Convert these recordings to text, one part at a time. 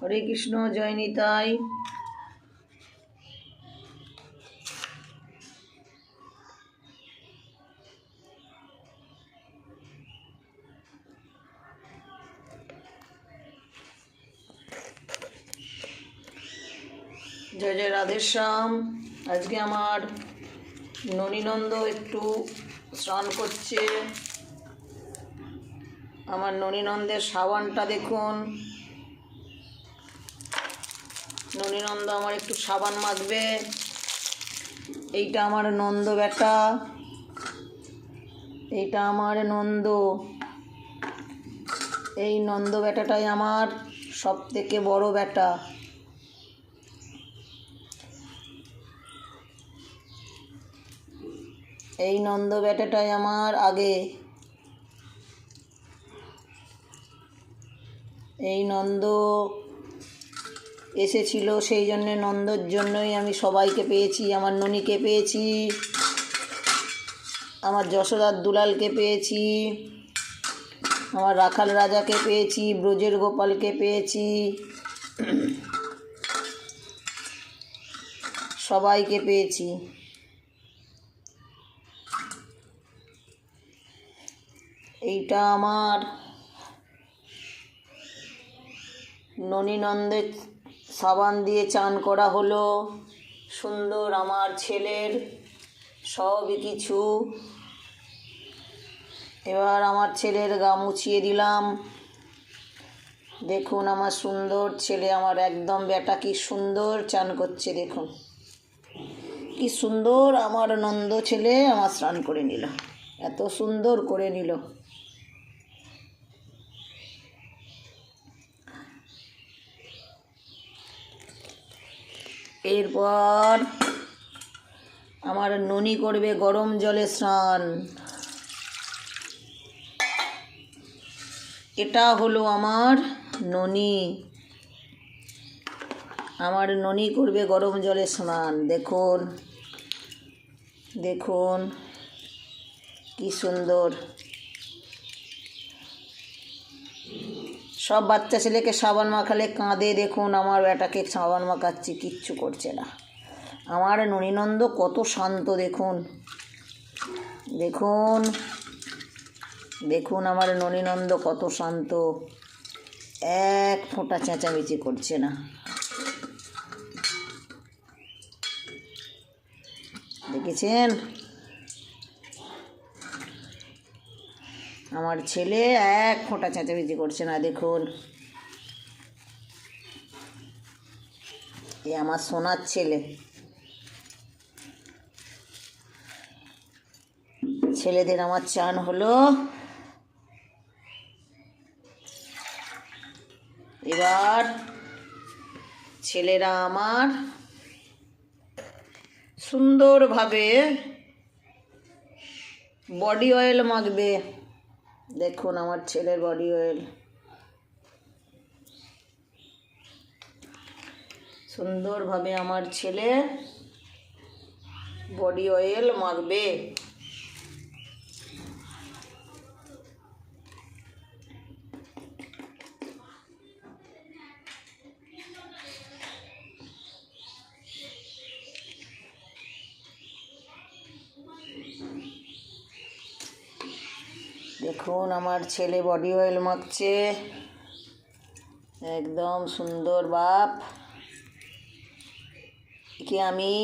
হরে কৃষ্ণ, জয় নিতাই। জয় জয় রাধেশ্যাম। আজকে আমার ননীনন্দ একটু স্নান করছে। আমার ননীনন্দের সাবানটা দেখুন। ননীনন্দ আমার একটু সাবান মাখবে। এইটা আমার নন্দ বেটা, এইটা আমার নন্দ। এই নন্দ বেটাটাই আমার সব থেকে বড় বেটা। এই নন্দ বেটাটাই আমার আগে। এই নন্দ এসেছিল, সেই জন্যে নন্দর জন্যই আমি সবাইকে পেয়েছি। আমার ননীকে পেয়েছি, আমার যশোদার দুলালকে পেয়েছি, আমার রাখাল রাজাকে পেয়েছি, ব্রজের গোপালকে পেয়েছি, সবাইকে পেয়েছি। এইটা আমার ননীনন্দের সাবান দিয়ে চান করা হলো। সুন্দর আমার ছেলের সবই কিছু। এবার আমার ছেলের গা মুছিয়ে দিলাম। দেখুন আমার সুন্দর ছেলে, আমার একদম বেটা কি সুন্দর চান করছে। দেখুন কি সুন্দর আমার নন্দ ছেলে আমার স্নান করে নিল, এত সুন্দর করে নিল। এরপর আমার ননী করবে গরম জলে স্নান। এটা হলো আমার ননী। আমার ননী করবে গরম জলে স্নান। দেখুন দেখুন কি সুন্দর। সব বাচ্চা ছেলেকে সাবান মাখালে কাঁদে, দেখুন আমার বেটাকে সাবান মাখাচ্ছি, কিচ্ছু করছে না। আমার ননীনন্দ কত শান্ত দেখুন। দেখুন দেখুন আমার ননীনন্দ কত শান্ত, এক ফোঁটা চেঁচামেচি করছে না। দেখেছেন আমার ছেলে এক ফোঁটা চেঁচামেচি করছে না। দেখুন এ আমার সোনার ছেলে। ছেলেদের আমার চান হলো। এবার ছেলেরা আমার সুন্দরভাবে বডি অয়েল মাখবে। দেখুন আমার ছেলের বডি অয়েল সুন্দরভাবে আমার ছেলে বডি অয়েল মাখবে। দেখুন আমার ছেলে বডি অয়েল মাখছে, একদম সুন্দর বাপ। একে আমি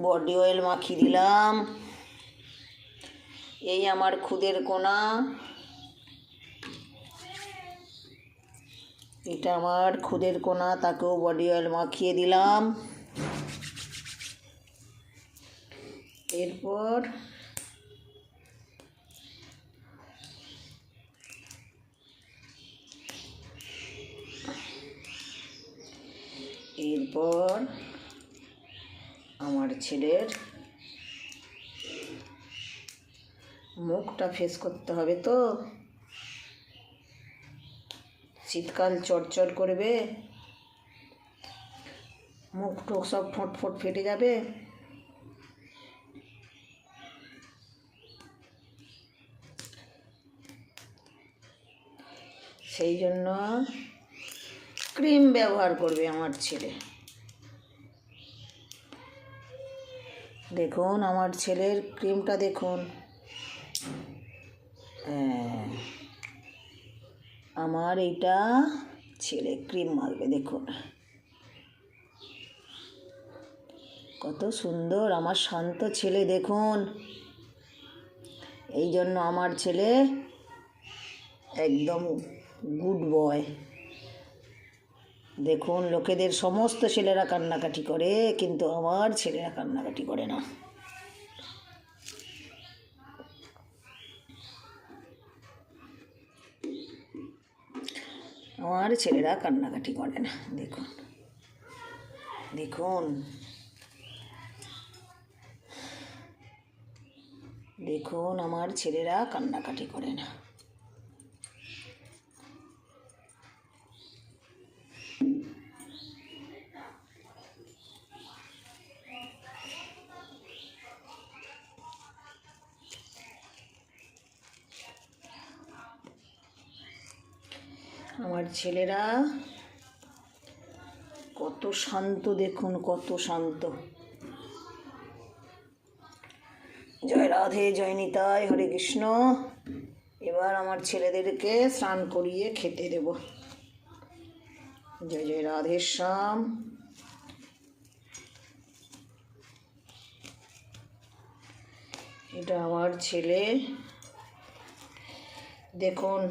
বডি অয়েল মাখিয়ে দিলাম। এই আমার খুদের কোনা, এটা আমার খুদের কোনা, তাকেও বডি অয়েল মাখিয়ে দিলাম। এরপর আমার ছেলের মুখটা ফেস করতে হবে, তো শীতকাল চটচট করবে, মুখ টুক সব ফোঁট ফোঁট ফেটে যাবে। সেই জন্য ক্রিম ব্যবহার করবে আমার ছেলে। দেখুন আমার ছেলের ক্রিমটা দেখুন। আমার এইটা ছেলে ক্রিম মাখবে, দেখুন কত সুন্দর আমার শান্ত ছেলে। দেখুন এই জন্য আমার ছেলে একদম গুড বয়। দেখুন লোকেদের সমস্ত ছেলেরা কান্নাকাটি করে, কিন্তু আমার ছেলেরা কান্নাকাটি করে না। আমার ছেলেরা কান্নাকাটি করে না। দেখুন দেখুন দেখুন আমার ছেলেরা কান্নাকাটি করে না। আমার ছেলেরা কত শান্ত, দেখুন কত শান্ত। জয় রাধে, জয় নিতাই, হরে কৃষ্ণ। এবার আমার ছেলেদেরকে স্নান করিয়ে খেতে দেব। জয় জয় রাধে শ্যাম। এটা আমার ছেলে, দেখুন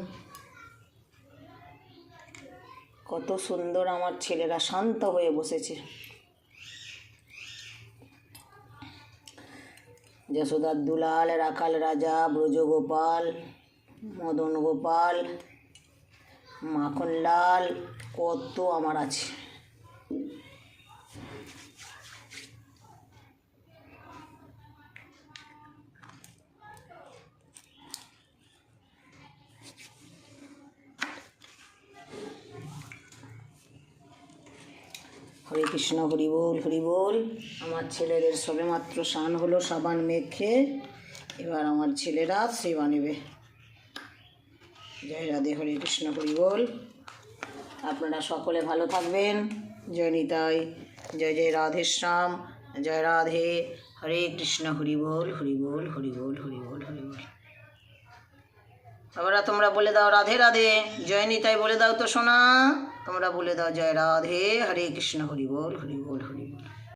কত সুন্দর আমার ছেলেরা শান্ত হয়ে বসেছে। যশোদার দুলাল, রাখাল রাজা, ব্রজগোপাল, মদন গোপাল, মাখনলাল, কত আমার আছে। হরে কৃষ্ণ, হরি বল হরি বল। আমার ছেলেদের সবেমাত্র স্নান হলো সাবান মেখে, এবার আমার ছেলেরা সেবা নেবে। জয় রাধে, হরে কৃষ্ণ, হরি বল। আপনারা সকলে ভালো থাকবেন। জয় নিতাই, জয় জয় রাধে শ্যাম, জয় রাধে, হরে কৃষ্ণ, হরি বল হরি বল হরি বল হরি বল হরি বল। বাবারা তোমরা বলে দাও রাধে রাধে, জয় নিতাই বলে দাও তো সোনা, তোমরা বলে দাও জয় রাধে, হরে কৃষ্ণ, হরি বল হরি বল হরি বল।